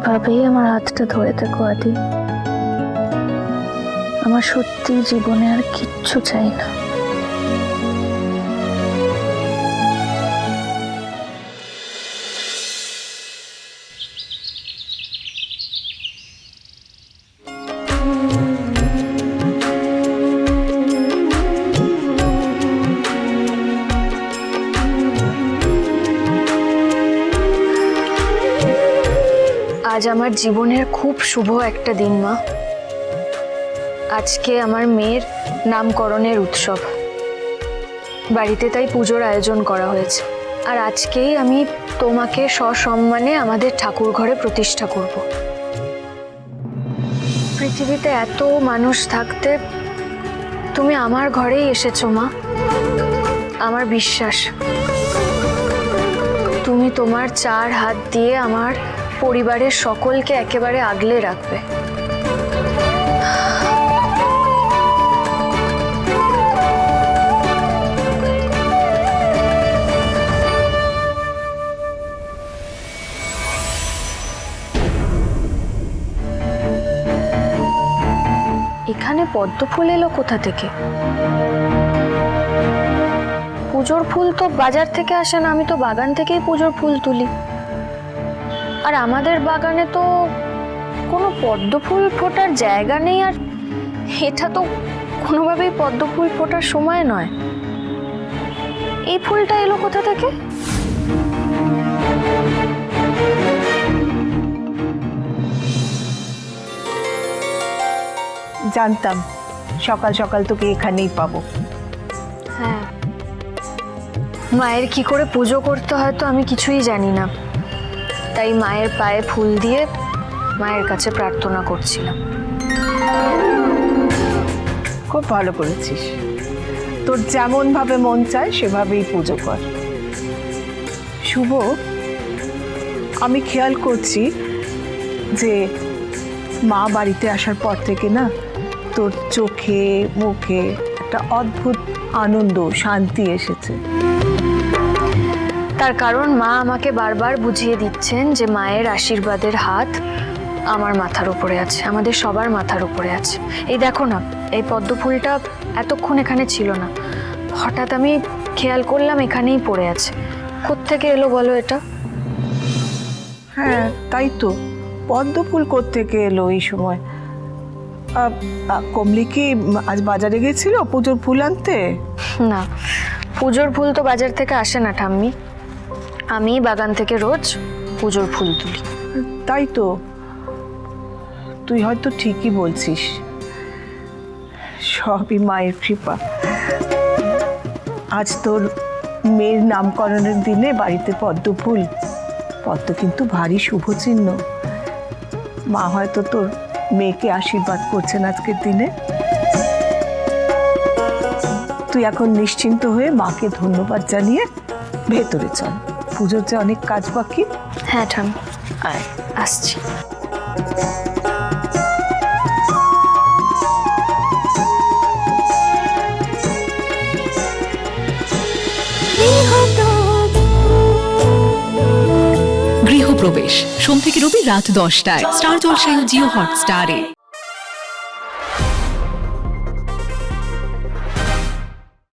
এইভাবেই আমার হাতটা ধরে থেকো আদি। আমার সত্যি জীবনে আর কিচ্ছু চাই না। আজ আমার জীবনের খুব শুভ একটা দিন মা। আজকে আমার মেয়ের নামকরণের উৎসব, বাড়িতে তাই পুজোর আয়োজন করা হয়েছে। আর আজকেই আমি তোমাকে সসম্মানে আমাদের ঠাকুর ঘরে প্রতিষ্ঠা করব। পৃথিবীতে এত মানুষ থাকতে তুমি আমার ঘরেই এসেছো মা। আমার বিশ্বাস তুমি তোমার 4 হাত দিয়ে আমার পরিবারের সকলকে একেবারে আগলে রাখবে। এখানে পদ্ম ফুল এলো কোথা থেকে? পুজোর ফুল তো বাজার থেকে আসে না, আমি তো বাগান থেকেই পুজোর ফুল তুলি। আর আমাদের বাগানে তো কোনো পদ্ম ফুল ফোটার জায়গা নেই, আর এটা তো কোনোভাবেই পদ্ম ফুল ফোটার সময় নয়। এই ফুলটা এলো কোথা থেকে? জানতাম সকাল সকাল তোকে এখানেই পাবো। হ্যাঁ, মায়ের কি করে পুজো করতে হয় তো আমি কিছুই জানি না, তাই মায়ের পায়ে ফুল দিয়ে মায়ের কাছে প্রার্থনা করছিলাম। খুব ভালো করেছিস, তোর যেমন ভাবে মন চায় সেভাবেই পুজো কর। শুভ, আমি খেয়াল করছি যে মা বাড়িতে আসার পর থেকে না তোর চোখে মুখে একটা অদ্ভুত আনন্দ শান্তি এসেছে। তার কারণ মা আমাকে বারবার বুঝিয়ে দিচ্ছেন যে মায়ের আশীর্বাদের হাত আমার মাথার উপরে আছে, আমাদের সবার মাথার উপরে আছে। এই দেখো না, এই পদ্ম ফুলটা এতক্ষণ এখানে ছিল না, হঠাৎ আমি খেয়াল করলাম এখানেই পড়ে আছে। কোত্থেকে এলো বলো এটা? হ্যাঁ তাই তো, পদ্ম ফুল কোত্থেকে এলো এই সময়? কমলি কি আজ বাজারে গেছিল পুজোর ফুল আনতে? না, পুজোর ফুল তো বাজার থেকে আসে না ঠাম্মি, আমি বাগান থেকে রোজ পুজোর ফুল তুলি। তাই তো, তুই হয়তো ঠিকই বলছিস, সবই মায়ের কৃপা। আজ তোর মেয়ের নামকরণের দিনে বাড়িতে পদ্ম ফুল, পদ্ম কিন্তু ভারী শুভ চিহ্ন। মা হয়তো তোর মেয়েকে আশীর্বাদ করছেন আজকের দিনে। তুই এখন নিশ্চিন্ত হয়ে মাকে ধন্যবাদ জানিয়ে ভেতরে চল, পুজোর যে অনেক কাজ বাকি। হ্যাঁ ঠাম্মি, আসছি। গৃহপ্রবেশ সোম থেকে রবি রাত 10টায় স্টার জলসায় ও জিও হটস্টারে।